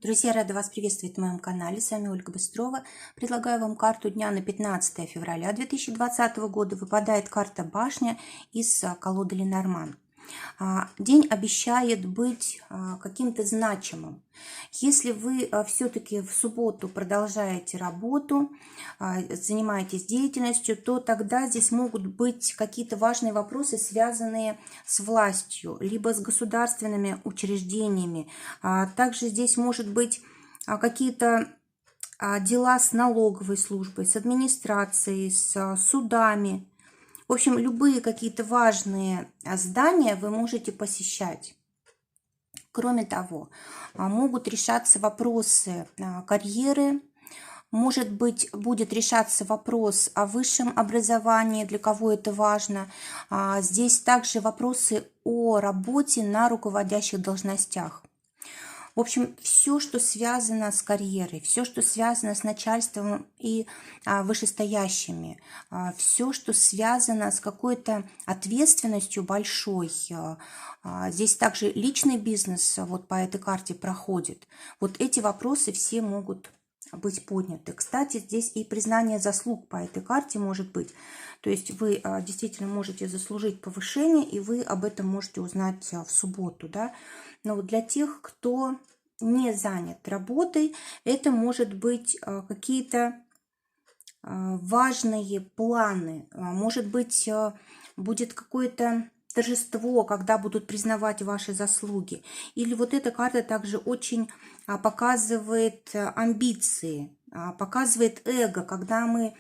Друзья, рада вас приветствовать на моем канале. С вами Ольга Быстрова. Предлагаю вам карту дня на 15 февраля 2020 года. Выпадает карта Башня из колоды Ленорман. День обещает быть каким-то значимым. Если вы все-таки в субботу продолжаете работу, занимаетесь деятельностью, то тогда здесь могут быть какие-то важные вопросы, связанные с властью, либо с государственными учреждениями. Также здесь может быть какие-то дела с налоговой службой, с администрацией, с судами. В общем, любые какие-то важные здания вы можете посещать. Кроме того, могут решаться вопросы карьеры, может быть, будет решаться вопрос о высшем образовании, для кого это важно. Здесь также вопросы о работе на руководящих должностях. В общем, все, что связано с карьерой, все, что связано с начальством и вышестоящими, все, что связано с какой-то ответственностью большой. Здесь также личный бизнес вот по этой карте проходит. Вот эти вопросы все могут быть подняты. Кстати, здесь и признание заслуг по этой карте может быть. То есть вы действительно можете заслужить повышение, и вы об этом можете узнать в субботу, да. Но вот для тех, кто не занят работой, это может быть какие-то важные планы. Может быть, будет какое-то торжество, когда будут признавать ваши заслуги. Или вот эта карта также очень показывает амбиции, показывает эго, когда мы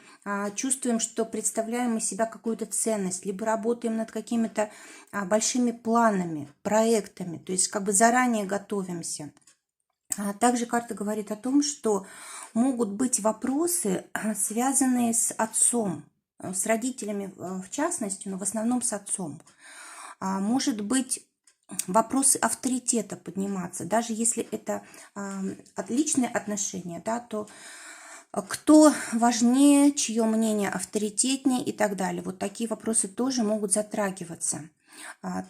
чувствуем, что представляем из себя какую-то ценность, либо работаем над какими-то большими планами, проектами, то есть как бы заранее готовимся. Также карта говорит о том, что могут быть вопросы, связанные с отцом, с родителями в частности, но в основном с отцом. Может быть, вопросы авторитета подниматься, даже если это личные отношения, да, то кто важнее, чье мнение авторитетнее и так далее. Вот такие вопросы тоже могут затрагиваться.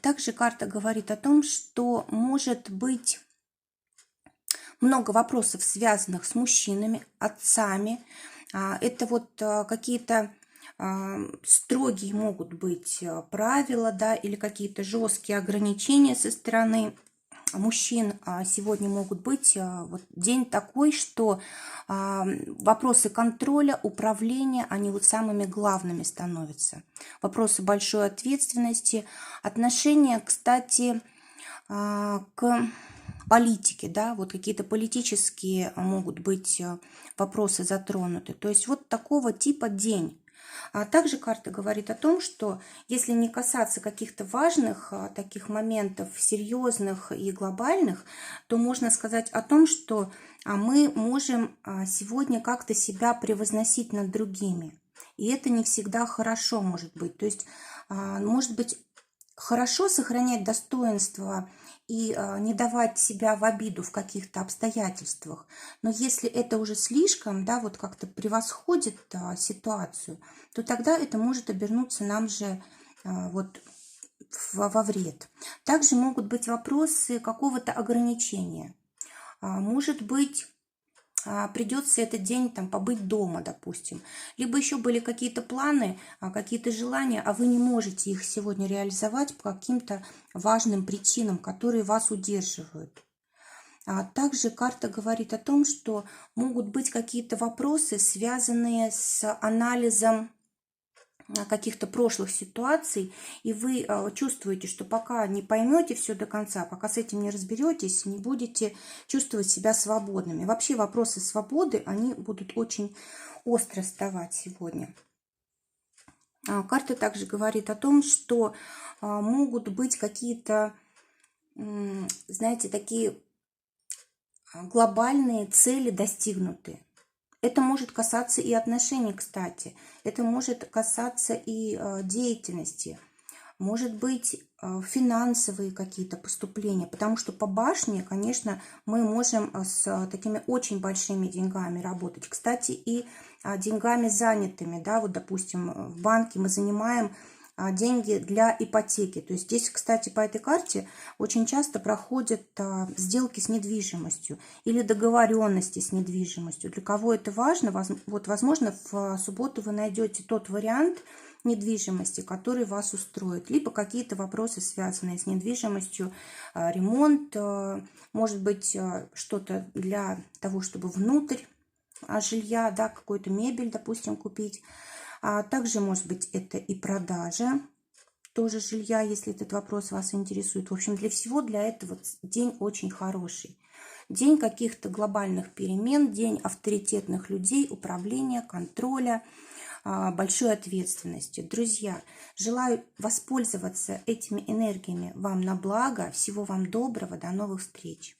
Также карта говорит о том, что может быть много вопросов, связанных с мужчинами, отцами. Это вот какие-то строгие могут быть правила, да, или какие-то жесткие ограничения со стороны мужчин. Сегодня могут быть вот день такой, что вопросы контроля, управления, они вот самыми главными становятся. Вопросы большой ответственности, отношения, кстати, к политике, да, вот какие-то политические могут быть вопросы затронуты. То есть вот такого типа день. Также карта говорит о том, что если не касаться каких-то важных таких моментов, серьезных и глобальных, то можно сказать о том, что мы можем сегодня как-то себя превозносить над другими. И это не всегда хорошо может быть. То есть может быть хорошо сохранять достоинство и не давать себя в обиду в каких-то обстоятельствах. Но если это уже слишком, да, вот как-то превосходит ситуацию, то тогда это может обернуться нам же вот во вред. Также могут быть вопросы какого-то ограничения. Может быть, придется этот день там побыть дома, допустим. Либо еще были какие-то планы, какие-то желания, а вы не можете их сегодня реализовать по каким-то важным причинам, которые вас удерживают. Также карта говорит о том, что могут быть какие-то вопросы, связанные с анализом каких-то прошлых ситуаций, и вы чувствуете, что пока не поймете все до конца, пока с этим не разберетесь, не будете чувствовать себя свободными. Вообще вопросы свободы, они будут очень остро вставать сегодня. Карта также говорит о том, что могут быть какие-то, знаете, такие глобальные цели достигнуты. Это может касаться и отношений, кстати. Это может касаться и деятельности. Может быть, финансовые какие-то поступления. Потому что по башне, конечно, мы можем с такими очень большими деньгами работать. Кстати, и деньгами занятыми. Да, вот, допустим, в банке мы занимаем деньги для ипотеки. То есть здесь, кстати, по этой карте очень часто проходят сделки с недвижимостью или договоренности с недвижимостью. Для кого это важно, вот, возможно, в субботу вы найдете тот вариант недвижимости, который вас устроит, либо какие-то вопросы, связанные с недвижимостью, ремонт, может быть, что-то для того, чтобы внутрь жилья, да, какую-то мебель, допустим, купить. Также, может быть, это и продажа тоже жилья, если этот вопрос вас интересует. В общем, для всего для этого день очень хороший. День каких-то глобальных перемен, день авторитетных людей, управления, контроля, большой ответственности. Друзья, желаю воспользоваться этими энергиями вам на благо. Всего вам доброго. До новых встреч.